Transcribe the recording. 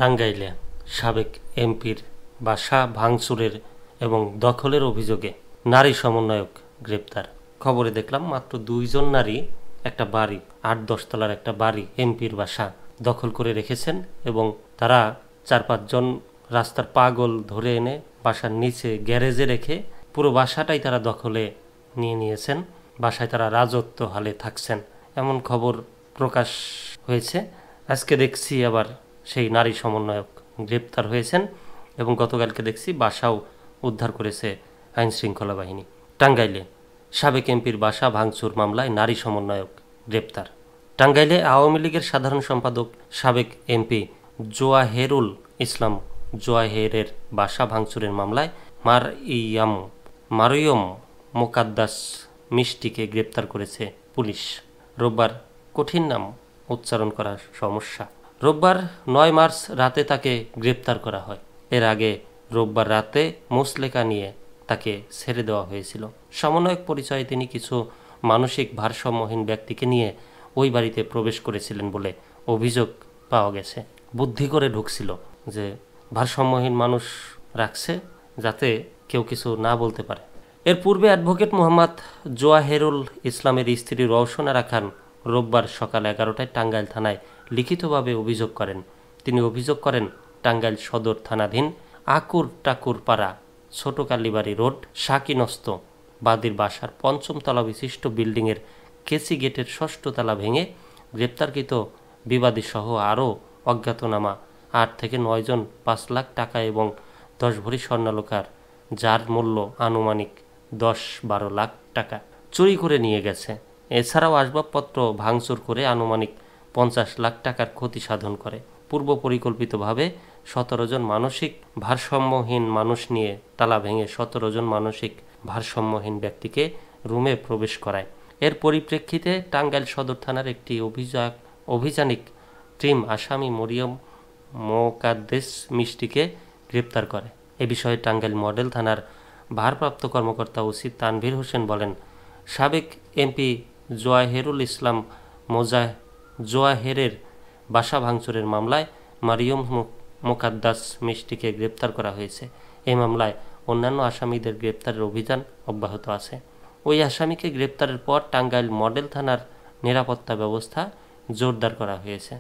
টাঙ্গাইলে সাবেক এমপির বাসা ভাঙচুরের এবং দখলের অভিযোগে নারী সমন্বয়ক গ্রেপ্তার। খবরে দেখলাম মাত্র 2 জন নারী একটা বাড়ি, 8-10 তলার একটা বাড়ি, এমপির বাসা দখল করে রেখেছেন এবং তারা 4-5 জন রাস্তার পাগল ধরে এনে বাসার নিচে গ্যারেজে রেখে পুরো বাসাটাই তারা দখলে নিয়ে নিয়েছেন। বাসায় তারা রাজত্ব হালে থাকছেন, এমন খবর প্রকাশ হয়েছে। আজকে দেখছি আবার সেই নারী সমন্বয়ক গ্রেপ্তার হয়েছেন এবং গতকালকে দেখছি বাসাও উদ্ধার করেছে আইন শৃঙ্খলা বাহিনী। টাঙ্গাইলে সাবেক এমপির বাসা ভাঙচুর মামলায় নারী সমন্বয়ক গ্রেপ্তার। টাঙ্গাইলে আওয়ামী লীগের সাধারণ সম্পাদক সাবেক এমপি জোয়াহেরুল ইসলাম জোয়াহেরের বাসা ভাঙচুরের মামলায় মারিয়ম মোকাদ্দাস মিষ্টিকে গ্রেপ্তার করেছে পুলিশ। রোববার, কঠিন নাম উচ্চারণ করা সমস্যা, রোববার 9 মার্চ রাতে তাকে গ্রেপ্তার করা হয়। এর আগে রোববার রাতে মুচলেকা নিয়ে তাকে ছেড়ে দেওয়া হয়েছিল। সমন্বয়ক পরিচয়ে তিনি কিছু মানসিক ভারসাম্যহীন ব্যক্তিকে নিয়ে ওই বাড়িতে প্রবেশ করেছিলেন বলে অভিযোগ পাওয়া গেছে। বুদ্ধি করে ঢুকছিল যে ভারসাম্যহীন মানুষ রাখছে যাতে কেউ কিছু না বলতে পারে। এর পূর্বে অ্যাডভোকেট মোহাম্মদ জোয়াহেরুল ইসলামের স্ত্রী রওশনা খান রোববার সকাল 11টায় টাঙ্গাইল থানায় লিখিতভাবে অভিযোগ করেন। তিনি অভিযোগ করেন টাঙ্গাইল সদর থানাধীন টাকুরপাড়া ছোট কালীবাড়ি রোড শাকিনস্ত বাদীর বাসার 5ম তলা বিশিষ্ট বিল্ডিংয়ের কেসি গেটের 6ষ্ঠ তলা ভেঙে গ্রেপ্তারকৃত বিবাদীসহ আরও অজ্ঞাতনামা 8 থেকে 9 জন 5 লাখ টাকা এবং 10 ভরি স্বর্ণালংকার, যার মূল্য আনুমানিক 10-12 লাখ টাকা চুরি করে নিয়ে গেছে। এছাড়াও আসবাবপত্র ভাঙচুর করে আনুমানিক 50 লাখ টাকার ক্ষতি সাধন করে। পূর্ব পরিকল্পিতভাবে 17 জন মানসিক ভারসাম্যহীন মানুষ নিয়ে তালা ভেঙে 17 জন মানসিক ভারসাম্যহীন ব্যক্তিকে রুমে প্রবেশ করায়। এর পরিপ্রেক্ষিতে টাঙ্গাইল সদর থানার একটি অভিযানিক টিম আসামি মরিয়ম মোকাদ্দেস মিষ্টিকে গ্রেপ্তার করে। এ বিষয়ে টাঙ্গাইল মডেল থানার ভারপ্রাপ্ত কর্মকর্তা ওসি তানভীর হোসেন বলেন, সাবেক এমপি জোয়াহেরুল ইসলাম জোয়াহেরের বাসা ভাঙচুরের মামলায় মারিয়ম মোকাদ্দাস মিষ্টিকে গ্রেপ্তার করা হয়েছে। এই মামলায় অন্যান্য আসামিদের গ্রেপ্তারের অভিযান অব্যাহত আছে। ওই আসামিকে গ্রেপ্তারের পর টাঙ্গাইল মডেল থানার নিরাপত্তা ব্যবস্থা জোরদার করা হয়েছে।